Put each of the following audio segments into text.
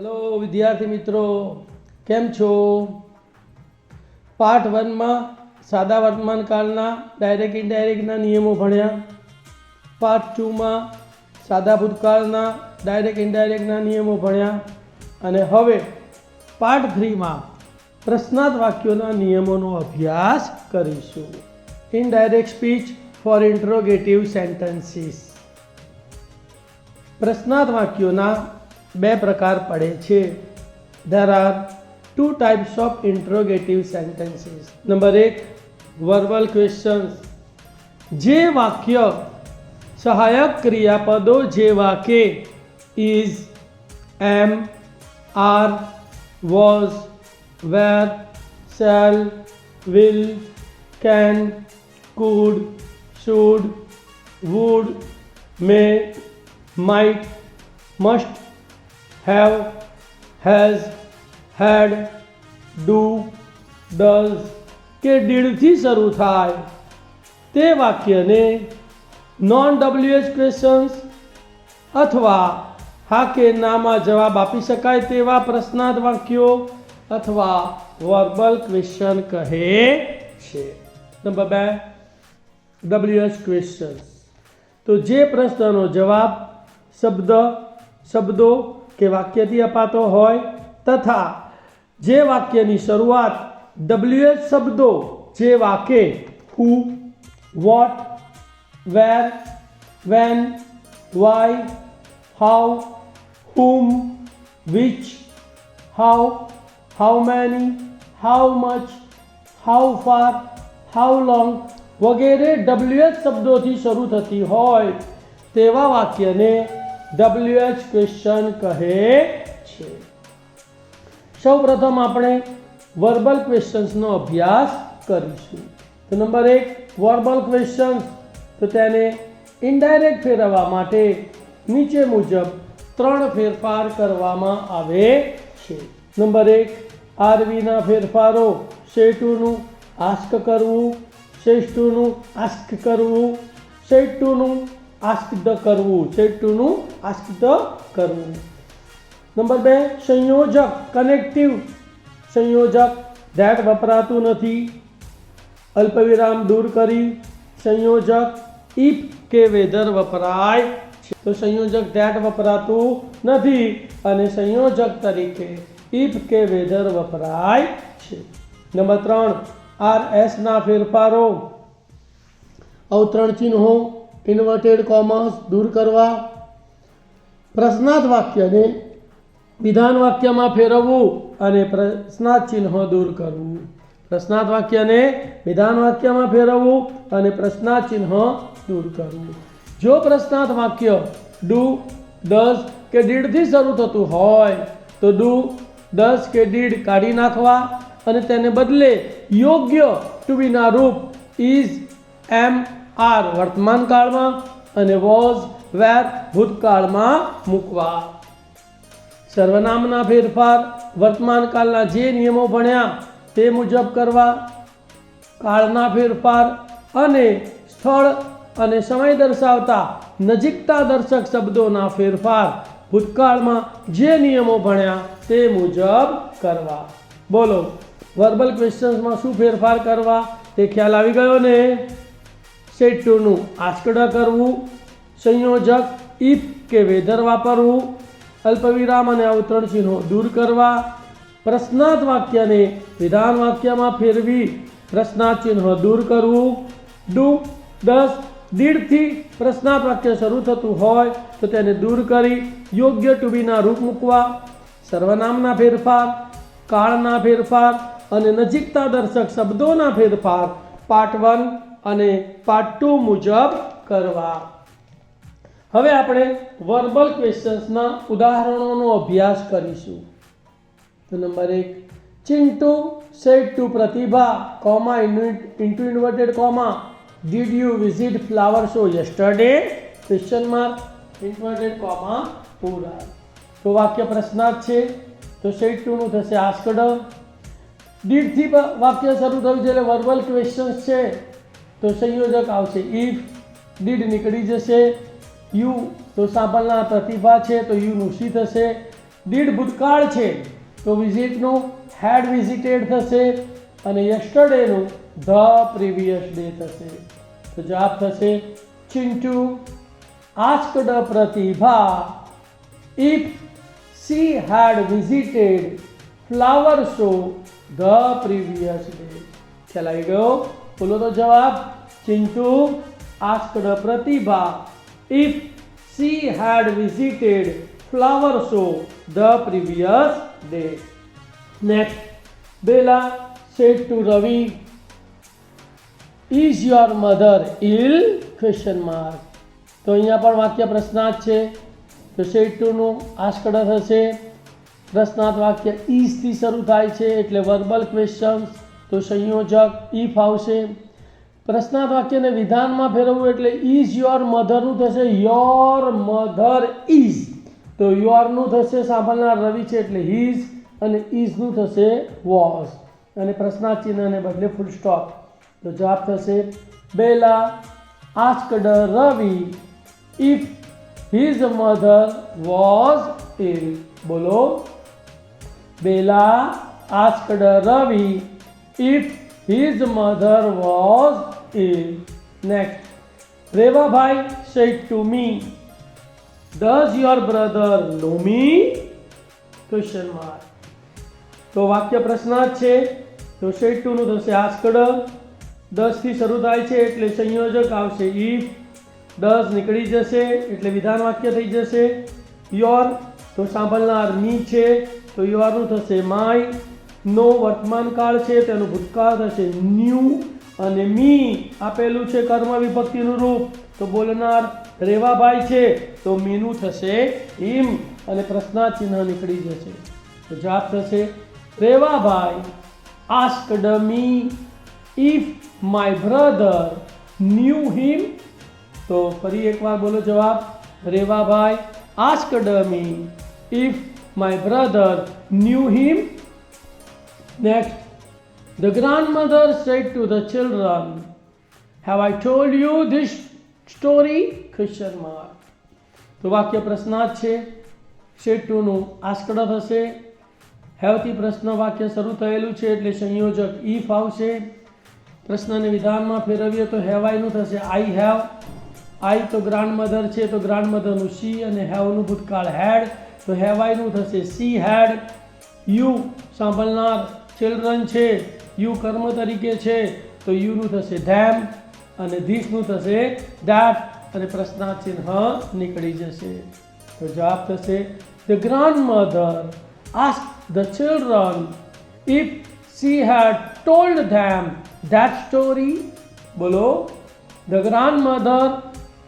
Hello विद्यार्थी मित्रों, केम छो? पाठ 1 में सादा वर्तमान कालना डायरेक्ट इनडायरेक्टना नियमों भण्या। पाठ 2 में सादा भूतकाळना डायरेक्ट इनडायरेक्टना नियमों भण्या। अने हवे पाठ 3 में प्रश्नार्थ वाक्योना नियमोनो अभ्यास करीशुं। Indirect speech for interrogative sentences. प्रश्नार्थ वाक्योना बे प्रकार पड़े छे। There are 2 types of interrogative sentences. Number 1 verbal questions. जे वाक्य सहायक क्रियापदों जेवा के is, am, are, was, were, shall, will, can, could, should, would, may, might, must, have, has, had, do, does के did थी शुरू थाय ते वाक्य ने नॉन WH क्वेश्चंस अथवा हा के नामा जवाब आपी शकाय तेवा प्रश्नार्थ वाक्यो अथवा वर्बल क्वेश्चन कहे छे। Number 2 WH questions. तो जे प्रश्ननो जवाब शब्दों के वाक्यथी अपातो होय तथा जे वाक्यनी शरूआत WH शब्दों जेवा के who, what, where, when, why, how, whom, which, how, how many, how much, how far, how long वगैरह WH शब्दों थी शुरू थती होय तेवा वाक्य ने WH क्वेश्चन कहे छे। सौ प्रथम आपणे वर्बल क्वेश्चंस नो अभ्यास करीशुं। तो नंबर 1 वर्बल क्वेश्चन। तो तेने इनडायरेक्ट फेरववा माटे नीचे मुजब 3 फेरफार करवामां आवे छे। नंबर 1 आरवी ना फेरफारो सेट टू नु आस्क करवू, सेट टू नु आस्क करवू, सेट टू नु आस्क्ड करवू, सेट टू नु आस्क्ड करवू। नंबर 2 संयोजक कनेक्टिव संयोजक दैट वपरातु नथी, अल्पविराम दूर करी संयोजक इफ के वेधर वपराय छे। तो संयोजक दैट वपरातु नथी अने संयोजक तरीके इफ के वेधर वपराय छे। नंबर 3 RS ना फेरफारो अवतरण चिन्हों इन्वर्टेड कॉमर्स दूर करवा, प्रश्नार्थ वाक्य ने विधान वाक्य में फेरवू अने प्रश्नार्थ चिन्ह दूर करवू। प्रश्नार्थ वाक्य ने विधान वाक्य में फेरवू अने प्रश्नार्थ चिन्ह दूर करवू। जो प्रश्नार्थ वाक्य डू, डज के डीड थी शुरू थतुं होय तो डू, डज के डीड काढी नाखवा अने तेने बदले योग्य टू बी ना रूप इज, एम, आर वर्तमान काल में अने वॉज, वेर भूतकाल में मूकवा। सर्वनामना फेरफार वर्तमान कालना जे नियमों भण्या ते मुजब करवा। कालना फेरफार अने स्थळ अने समय दर्शावता नजीकता दर्शक शब्दोना फेरफार भूतकाल में जे नियमों भण्या ते मुजब करवा। बोलो वर्बल क्वेश्चन्स में शुं फेरफार करवा ते ख्याल आवी गयो ने? सेट टू नु आस्क्ड करवू, संयोजक इफ के वेधर वापरवू, अल्पविराम अने अवतरण चिन्हों दूर करवा, प्रश्नार्थ वाक्य ने विधान वाक्य में फेरवी प्रश्नार्थ चिन्ह दूर करवू, डू, डज, डीड थी प्रश्नार्थ वाक्य शुरू थतुं होय तो तेने दूर करी योग्य टू बी ना रूप मूकवा। सर्वनामना फेरफार, काळना फेरफार अने नजीकता दर्शक शब्दोना फेरफार पार्ट 1 અને પાર્ટ 2 મુજબ કરવા। હવે આપણે વર્બલ ક્વેશ્ચન્સના ઉદાહરણોનો અભ્યાસ કરીશું। તો number 1 Chintu said to Pratibha comma into inverted comma did you visit flower show yesterday question mark inverted comma પૂરા। તો વાક્ય પ્રશ્નાર્થ છે તો સેડ ટુ નું થશે આસ્કડ, ડીડ થી વાક્ય શરૂ થયું છે એટલે વર્બલ ક્વેશ્ચન્સ છે तो संयोजक आवशे इफ, डीड निकली जशे, यू तो सांभळनार प्रतिभा छे तो यू नुं शी थशे, ડીડ ભૂતકાળ છે તો વિઝિટનું હેડ વિઝિટેડ થશે અને યસ્ટરડેનું ધ પ્રીવિયસ ડે થશે. તો જવાબ થશે Chintu asked Pratibha if she had visited flower show the previous day. ખ્યાલ આવી ગયો? બોલો તો જવાબ. Chintu asked Pratibha if she had visited flower show the previous day. Next, Bella said to Ravi, is your mother ill? Question mark. તો અહીંયા પણ વાક્ય પ્રશ્નાર્થ છે તો સેડ ટુનું આસ્કડ થશે. પ્રશ્નાર્થ વાક્ય ઇઝથી શરૂ થાય છે એટલે વર્બલ ક્વેશ્ચન્સ તો સંયોજક ઇફ આવશે. પ્રશ્નાર્થ વાક્યને વિધાનમાં ફેરવવું એટલે ઇઝ યોર મધરનું થશે યોર મધર ઇઝ. તો યોરનું થશે સાંભળનાર રવિ છે એટલે હિઝ અને ઇઝનું થશે વોઝ અને પ્રશ્નાર્થ ચિહ્નને બદલે ફૂલ સ્ટોપ. તો જવાબ થશે Bela asked Ravi if his mother was ill. બોલો. Bella asked Ravi if his mother was ill. Next, Revabhai said to me, does your brother know me? Question mark. તો વાક્ય પ્રશ્નાર્થ છે તો said to નું થશે asked. 10 થી શરૂ થાય છે એટલે સંયોજક આવશે if. 10 નીકળી જશે એટલે વિધાન વાક્ય થઈ જશે. યોર તો સાંભળનાર મી છે તો યોરનું થશે માય. નો વર્તમાન કાળ છે તેનું ભૂતકાળ થશે ન્યૂ અને મી આપેલું છે કર્મ વિભક્તિનું રૂપ તો બોલનાર રેવાભાઈ છે તો મીનું થશે હિમ અને પ્રશ્નાર્થ ચિહ્ન નીકળી જશે. તો જવાબ થશે Revabhai asked me if my brother knew him. તો ફરી એકવાર બોલો જવાબ. Revabhai asked me if my brother knew him. Next, the grandmother said to the children, have I told you this story? Question mark. તો વાક્ય પ્રશ્નાર્થ છે. સેડ ટુનું આસ્કડ થશે. હેવથી પ્રશ્ન વાક્ય શરૂ થયેલું છે એટલે સંયોજક ઇફ આવશે. પ્રશ્નને વિધાનમાં ફેરવીએ તો હેવાયનું થશે આઈ હેવ. આઈ તો ગ્રાન્ડમધર છે તો ગ્રાન્ડમધરનું સી અને હેવનું ભૂતકાળ હેડ તો હેવાયનું થશે સી હેડ. યુ સાંભળનાર ચિલ્ડ્રન છે યુ કર્મ તરીકે છે તો યુનું થશે ધેમ અને ધીસનું થશે ધેટ અને પ્રશ્નાર્થ ચિહ્ન નીકળી જશે. તો જવાબ થશે the grandmother asked the children if she had told them that story. બોલો. The grandmother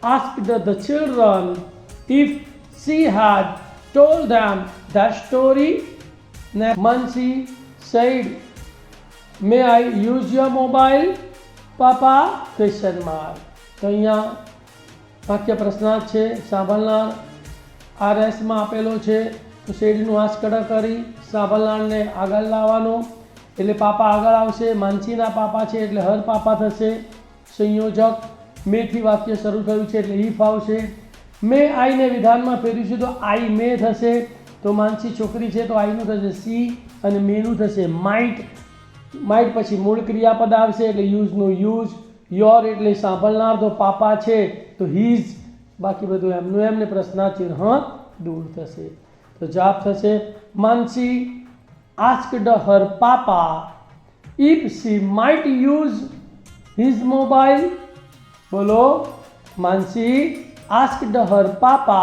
asked the children if she had told them that story. Mansi said, may I use your mobile, Papa? Question mark. તો અહીંયા વાક્ય પ્રશ્નાર્થ છે. સાંભળનાર આરએસમાં આપેલો છે તો શેડનું asked કરી સાંભળનારને આગળ લાવવાનો એટલે પાપા આગળ આવશે. માનસીના પાપા છે એટલે હર પાપા થશે. સંયોજક મેથી વાક્ય શરૂ થયું છે એટલે ઇફ આવશે. મે આઈને વિધાનમાં ફેરવીશું તો આઈ મે થશે. તો માનસી છોકરી છે તો આઈનું થશે સી અને મેનું થશે માઇટ. માઇટ પછી મૂળ ક્રિયાપદ આવશે એટલે યુઝનું યુઝ. યોર એટલે સાંભળનાર તો પાપા છે તો હીઝ. બાકી બધું એમનું એમને પ્રશ્નાર્થ ચિહ્ન દૂર થશે. તો જવાબ થશે માનસી asked her papa if she might use his mobile. બોલો. Mansi asked her papa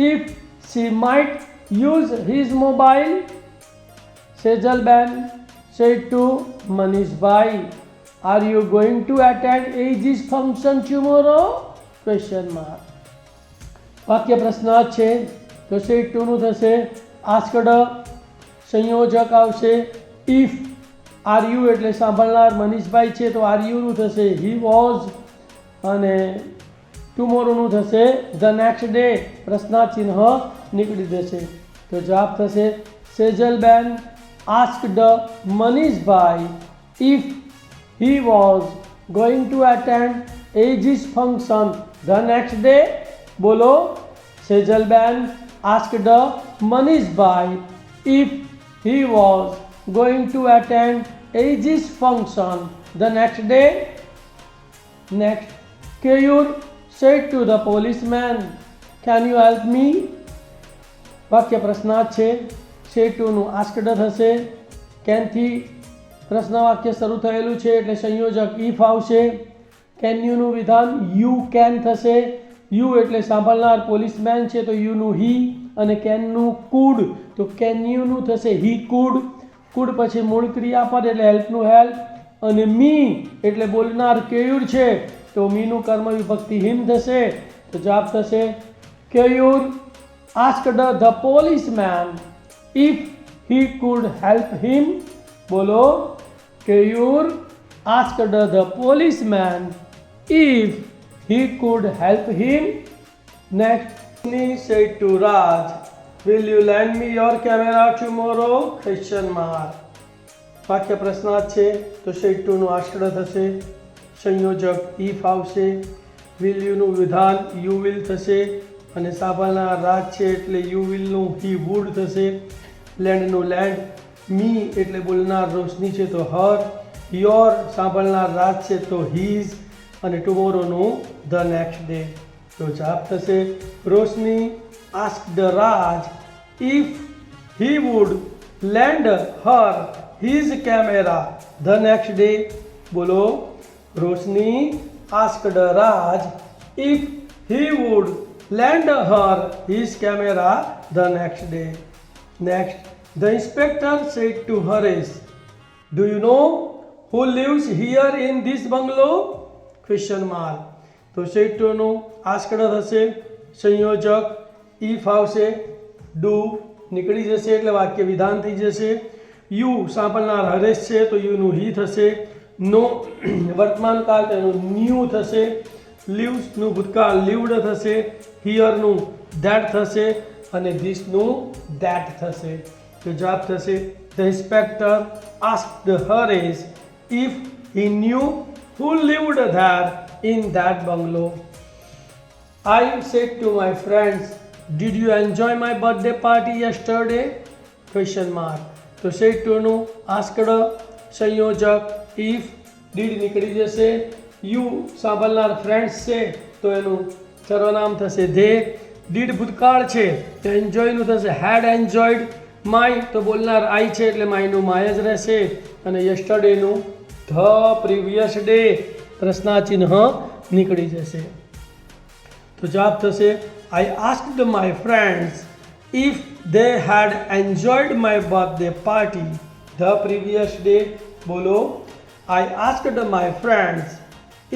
if she might use his mobile. Sejal Ben said to Manish Bhai, are you going to attend AG's function tomorrow? Question mark. વાક્ય પ્રશ્નાર્થ છે તો sad ટુનું થશે asked. સંયોજક આવશે if. Are you એટલે સાંભળનાર મનીષભાઈ છે તો આર યુનું થશે હી વોઝ અને ટુમોરોનું થશે ધ નેક્સ્ટ ડે. પ્રશ્નાર્થ ચિહ્ન નીકળી જશે. તો જવાબ થશે Sejalben asked Manishbhai if he was going to attend AG's function the next day. બોલો. Sejalben asked Manishbhai if he was going to attend Aegis function the next day? Next, Keyur said to the policeman, "Can you help me?" વાક્ય પ્રશ્નાર્થ છે. said to નું asked થશે. can થી પ્રશ્ન વાક્ય શરૂ થયેલું છે એટલે સંયોજક if આવશે. can you નું વિધાન you can થશે. you એટલે સાંભળનાર પોલીસમેન છે તો you નું he, અને can નું could તો can you નું થશે he could. could પછી મૂળ ક્રિયાપદ એટલે help નું help, અને me એટલે બોલનાર કેયુર છે તો me નું કર્મ વિભક્તિ him થશે. તો જવાબ થશે Keyur asked the policeman if he could help him. બોલો, Keyur asked the policeman if he could help him. Next, he said to Raj, "Will you lend me your camera tomorrow?" question mark. વાક્ય પ્રશ્નાર્થ છે તો said to નું asked થશે. સંયોજક if આવશે. will you નું વિધાન you will થશે, અને સાંભળનાર રાજ છે એટલે you will નું he would થશે. lend નું lend, me એટલે બોલનાર રોશની છે તો her, your સાંભળનાર રાજ છે તો his, અને tomorrow નું the next day. તો જવાબ થશે રોશની asked Raj if he would lend her his camera the next day. બોલો, રોશની asked Raj if he would lend her his camera the next day. Next, the inspector said to Harish, "Do you know who lives here in this bungalow?" question mark. તો said to નું asked થશે. સંયોજક if આવશે. do નીકળી જશે એટલે વાક્ય વિધાન થઈ જશે. you સાંભળનાર હરેશ છે તો you નું he થશે. no વર્તમાન કાળ તેનું new થશે. lives નું ભૂતકાળ lived થશે. here નું that થશે, અને this નું that થશે. તો જવાબ થશે the inspector asked Harish if he knew who lived there in that bungalow. I said to my friends, "Did you enjoy my birthday party yesterday?" question mark. તો said to નું asked. સંયોજક if, did નીકળી જશે. you સાંભળનાર friends છે તો એનું સર્વનામ થશે they. did ભૂતકાળ છે તો enjoy નું થશે had enjoyed. my તો બોલનાર I છે એટલે my નું my જ રહેશે, અને yesterday નું the previous day પ્રશ્નાચિહ્ન નીકળી જશે. તો જવાબ થશે I asked my friends if they had enjoyed my birthday party the previous day. બોલો, I asked my friends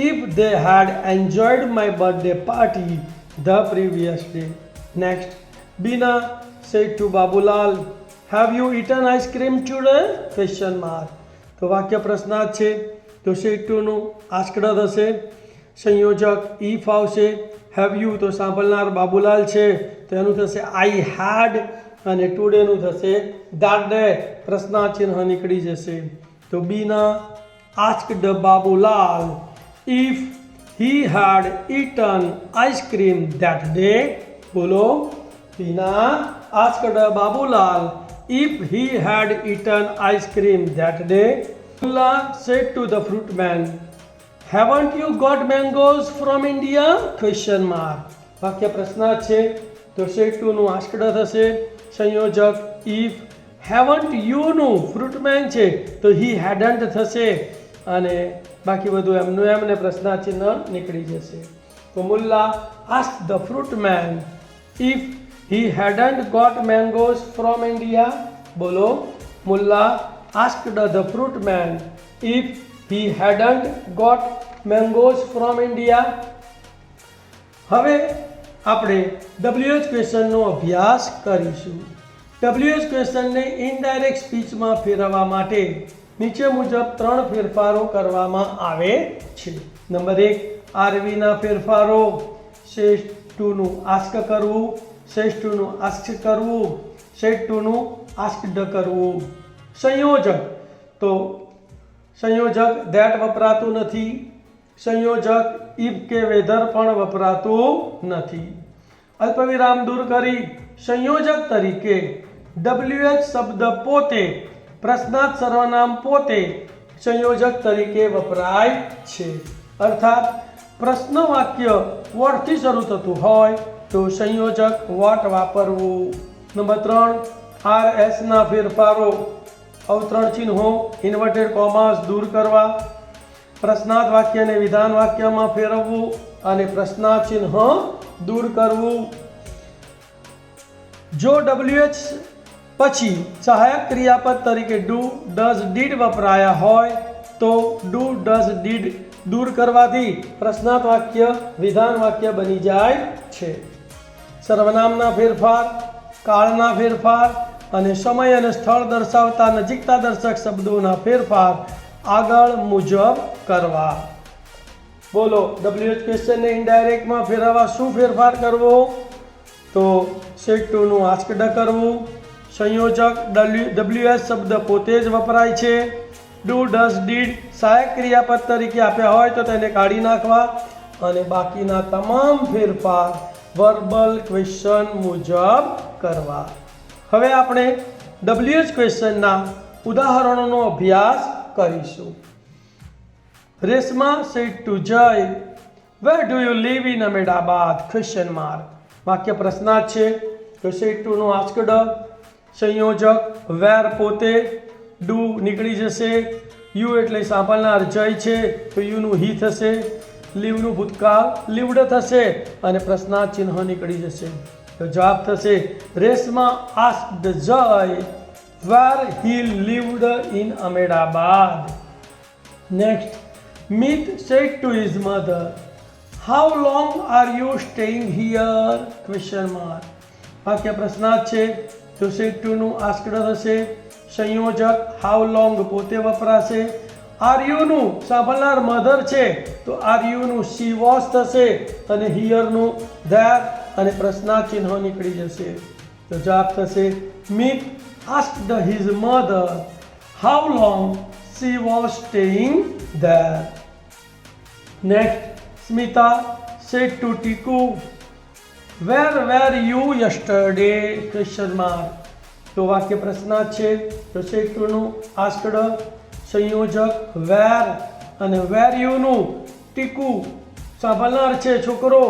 if they had enjoyed my birthday party the previous day. Next, Bina said to Babulal, "Have you eaten ice cream today?" question mark. તો વાક્ય પ્રશ્નાર્થ છે તો said to નું asked થશે. સંયોજક if આવશે. have you તો સાંભળનાર બાબુલાલ છે તો એનું થશે I had, અને today નું થશે that day પ્રશ્નાચિહ્ન નીકળી જશે. તો Bina asked Babulal if he had eaten ice cream that day. બોલો, Bina asked Babulal if he had eaten ice cream that day. Mullah said to the fruitman, "Haven't you got mangoes from India?" question mark. વાક્ય પ્રશ્નાર્થ છે તો said to નું asked થશે. સંયોજક if, haven't you નું fruitman છે તો he hadn't થશે, અને બાકી બધું એમનું એમને પ્રશ્નાચિહ્ન નીકળી જશે. તો Mulla asked the fruitman if he hadn't got mangoes from India. બોલો, Mulla asked the fruitman if he hadn't got mangoes from India. હવે આપણે WH ક્વેશ્ચનનો અભ્યાસ કરીશું. WH ક્વેશ્ચનને ઇનડાયરેક્ટ સ્પીચમાં ફેરવવા માટે નીચે મુજબ 3 ફેરફારો કરવામાં આવે છે. નંબર 1, આરવીના ફેરફારો. સેટ 2 નું આસ્ક કરવું, સેટ 2 નું આસ્ક કરવું, સેટ 2 નું આસ્કડ કરવું. સંયોજક તો સંયોજક that વપરાતું નથી. સંયોજક if કે વેધર પણ વપરાતું નથી. અલ્પવિરામ દૂર કરી સંયોજક તરીકે WH શબ્દ પોતે પ્રશ્નાર્થ સર્વનામ પોતે સંયોજક તરીકે વપરાય છે. અર્થાત પ્રશ્ન વાક્ય વોટથી શરૂ થતું હોય તો સંયોજક વોટ વાપરવું. નંબર 3, RS ના ફેરફારો, અવતરણ ચિહ્નો ઇન્વર્ટેડ કોમાસ દૂર કરવા, પ્રશ્નાર્થ વાક્યને વિધાન વાક્યમાં ફેરવવું અને પ્રશ્નાર્થ ચિહ્ન દૂર કરવું. જો WH પછી સહાયક ક્રિયાપદ તરીકે ડુ, ડઝ, ડીડ વપરાયા હોય તો ડુ, ડઝ, ડીડ દૂર કરવાથી પ્રશ્નાર્થ વાક્ય વિધાન વાક્ય બની જાય છે. સર્વનામના ફેરફાર, કાળના ફેરફાર અને સમય અને સ્થળ દર્શાવતા નજીકતા દર્શક શબ્દોના ફેરફાર આગળ મુજબ કરવા. બોલો, WH ક્વેશ્ચનને ઇનડાયરેક્ટમાં ફેરવવા શું ફેરફાર કરવો? તો સેટ 2 નું આસ્કડ કરવું. સંયોજક WH શબ્દ પોતે જ વપરાય છે. ડુ, ડઝ, ડીડ સહાયક ક્રિયાપદ તરીકે આપ્યા હોય તો તેને કાઢી નાખવા અને બાકીના તમામ ફેરફાર વર્બલ ક્વેશ્ચન મુજબ કરવા. હવે આપણે WH ક્વેશ્ચનના ઉદાહરણોનો અભ્યાસ કરીશું. રેશમા સેડ ટુ જય, where do you live in Ahmedabad? Question mark. વાક્ય પ્રશ્નાર્થ છે તો સેડ 2 નું આસ્કડ, સંયોજક વેર પોતે, ડુ નીકળી જશે, યુ એટલે સાંભળનાર જય છે તો યુનું હી થશે, લીવનું ભૂતકાળ લીવડ થશે અને પ્રશ્નાર્થ ચિહ્ન નીકળી જશે. તો જવાબ થશે Reshma asked Jay where he lived in Ahmedabad. Next, Mit said to his mother, how long are you staying here? Question mark. વાક્ય પ્રશ્નાર્થ છે તો સેડ 2 નું આસ્કડ થશે, સંયોજક હાઉ લોંગ પોતે વપરાશે, આર યુનું સાંભળનાર મધર છે તો આર યુનું શી વોઝ થશે અને હિયરનું ધેર અને પ્રશ્નાર્થ ચિહ્ન નીકળી જશે. તો જવાબ થશે Mit asked his mother how long she was staying there. Next, Smita said to Tiku, where were you yesterday? Question mark. તો વાક્ય પ્રશ્નાર્થ છે તો સેડ 2 નું આસ્કડ, સંયોજક વેર અને વેર યુનું ટીકુ સાંભળનાર છે છોકરો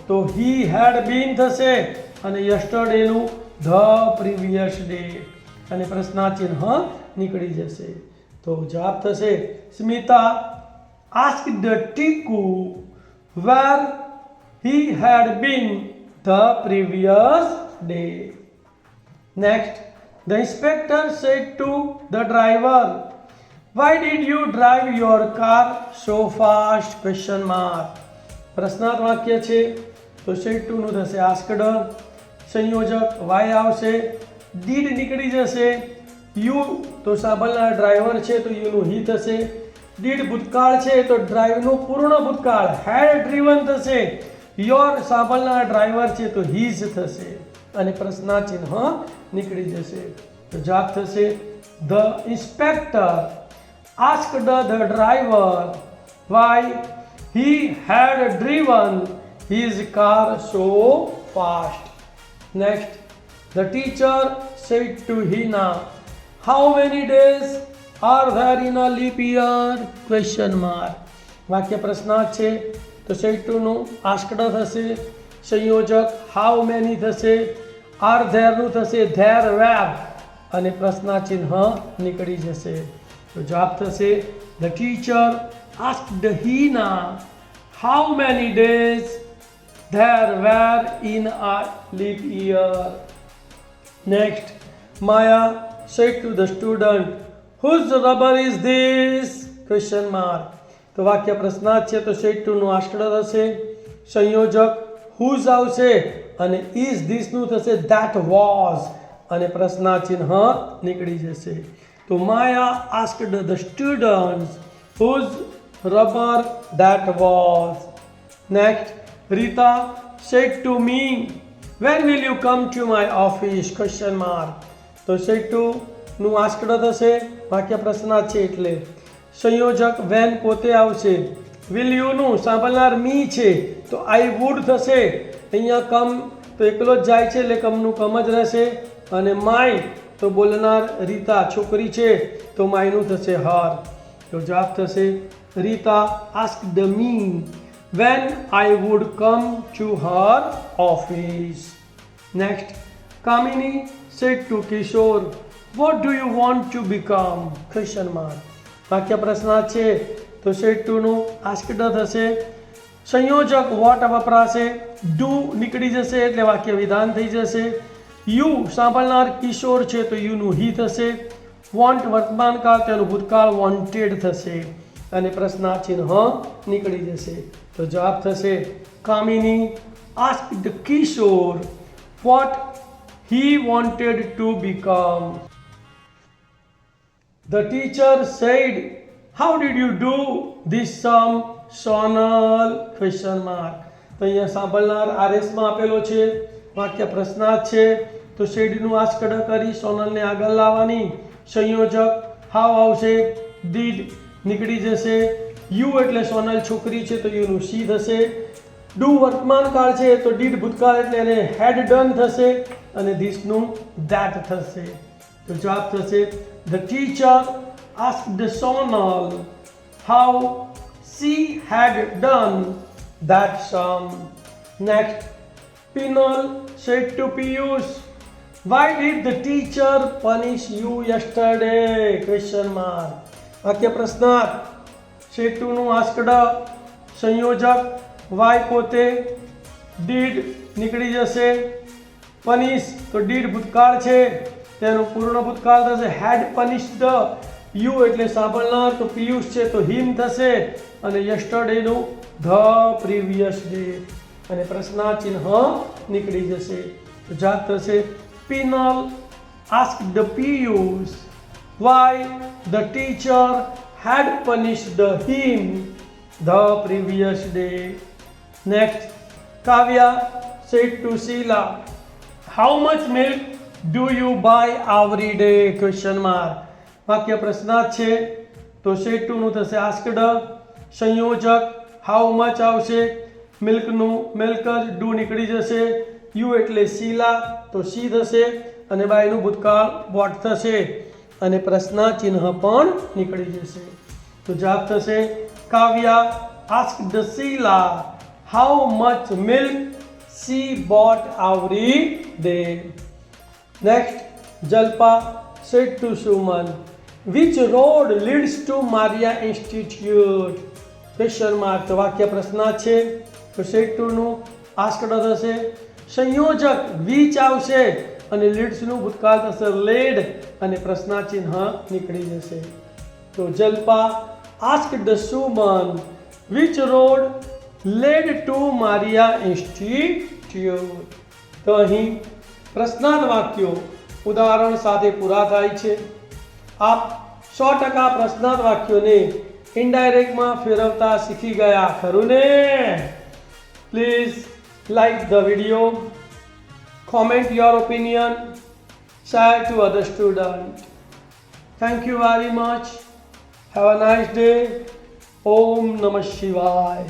તો હી હેડ બીન થશે અને યસ્ટરડેનું ધ પ્રીવિયસ ડે અને પ્રશ્નાર્થ ચિહ્ન નીકળી જશે. તો જવાબ થશે Smita asked Tiku where he had been the previous day. Next, the inspector said to the driver, why did you drive your car so fast? Question mark. પ્રશ્નાર્થ વાક્ય છે તો સેડ 2 નું થશે આસ્કડ, સંયોજક વાય આવશે, ડીડ નીકળી જશે, યુ તો સાંભળનાર ડ્રાઈવર છે તો યુનું હી થશે, ડીડ ભૂતકાળ છે તો ડ્રાઈવનું પૂર્ણ ભૂતકાળ હેડ ડ્રીવન થશે, યોર સાંભળનાર ડ્રાઈવર છે તો હીઝ થશે અને પ્રશ્નાર્થ ચિહ્ન નીકળી જશે. તો જવાબ થશે the inspector asked the driver why he had driven his car so fast. Next, the teacher said to Hina, how many days are there in a leap year? Question mark. વાક્ય પ્રશ્નાર્થ છે તો સેડ 2 નું આસ્ક્ડ થશે, સંયોજક how many થશે, R ધેરનું થશે there were અને પ્રશ્નાર્થ ચિહ્ન નીકળી જશે. તો જવાબ થશે the teacher asked Hina how many days there were in a leap year. Next, Maya said to the student, whose rubber is this? Question mark. તો વાક્ય પ્રશ્નાર્થ છે તો સેડ 2 નું આસ્કડ થશે, સંયોજક હુઝ આવશે અને ઇઝ ધીસ નું થશે ધેટ વોઝ અને પ્રશ્નાર્થ ચિહ્ન નીકળી જશે. તો Maya asked the students whose rubber that was. Next, Rita said to me, when will you come to my office? Question mark. તો સેડ 2 નું આસ્કડ થશે, વાક્ય પ્રશ્નાર્થ છે એટલે સંયોજક વેન પોતે આવશે, વિલ યુનું સાંભળનાર મી છે તો આઈ વુડ થશે, અહીંયા કમ તો એકલો જ જાય છે એટલે કમનું કમ જ રહેશે, અને માય તો બોલનાર રીતા છોકરી છે તો માયનું થશે હર. તો જવાબ થશે Rita asked me when I would come to her office. Next, Kamini said to Kishore, what do you want to become? Question mark. વાક્ય પ્રશ્નાર્થ છે તો સેડ ટુ નું આસ્ક્ડ થશે. સંયોજક વોટ વપરાશે, ડુ નીકળી જશે એટલે વાક્ય વિધાન થઈ જશે. યુ સાંભળનાર કિશોર છે તો યુનું હી થશે. વોન્ટ વર્તમાન કાળ તેનું ભૂતકાળ વોન્ટેડ થશે, અને પ્રશ્નાર્થ ચિહ્ન નીકળી જશે. તો જવાબ થશે Kamini asked Kishore what he wanted to become. The teacher said, how did you do this sum, Sonal? Question mark. તો અહીંયા સાંભળનાર આરએસમાં આપેલો છે, વાક્ય પ્રશ્નાર્થ છે તો શેડનું આસ્કડ કરી સોનલને આગળ લાવવાની. સંયોજક હાવ આવશે, ડીડ નીકળી જશે. યુ એટલે સોનલ છોકરી છે તો યુનું સી થશે. ડુ વર્તમાન કાળ છે તો ડીડ ભૂતકાળ એટલે એને હેડ ડન થશે, અને ધીસનું ધેટ થશે. તો જવાબ થશે the teacher asked Sonal how she had done that sum. Next, Pinal said to Piyush, why did the teacher punish you yesterday? Question mark. વાક્ય પ્રશ્નાર્થ સેડ ટુ નું આસ્કડ, સંયોજક વાય પોતે, ડીડ નીકળી જશે. પનિશ તો ડીડ ભૂતકાળ છે તેનું પૂર્ણ ભૂતકાળ થશે હેડ પનિશ્ડ. યુ એટલે સાંભળનાર તો પિયુષ છે તો હિમ થશે, અને યસ્ટરડેનું ધ પ્રીવિયસ ડે, અને પ્રશ્નાર્થ ચિહ્ન નીકળી જશે. તો જવાબ થશે Pinal asked Piyush why the teacher had punished him the previous day. Next, Kavya said to Sheela, how much milk do you buy every day? Question mark. વાક્ય પ્રશ્નાર્થ છે તો સેડ ટુ નું થશે આસ્કડ. સંયોજક હાઉ મચ આવશે, મિલ્કનું મિલ્ક જ, ડુ નીકળી જશે. યુ એટલે શીલા તો સી થશે, અને બાયનું ભૂતકાળ વોટ થશે, અને પ્રશ્નાર્થ ચિહ્ન પણ નીકળી જશે. તો જવાબ થશે Kavya asked Sheela how much milk she bought every day. Next, Jalpa said to Suman, which road leads to Maria Institute? Question mark. તો વાક્ય પ્રશ્નાર્થ છે તો સેડ ટુ નું આસ્કડ થશે. સંયોજક વિચ આવશે, અને લીડ્સનું ભૂતકાળ થશે લેડ, અને પ્રશ્નાર્થ ચિહ્ન નીકળી જશે. તો Jalpa asked Suman which road led to Maria Institute. તો અહીં પ્રશ્નાર્થ વાક્યો ઉદાહરણ સાથે પૂરા થાય છે. આપ 100% પ્રશ્નાર્થ વાક્યોને ઇનડાયરેક્ટમાં ફેરવતા શીખી ગયા, ખરું ને? Please like the video, comment your opinion, share to other students. Thank you very much. Have a nice day. Om Namah Shivaya.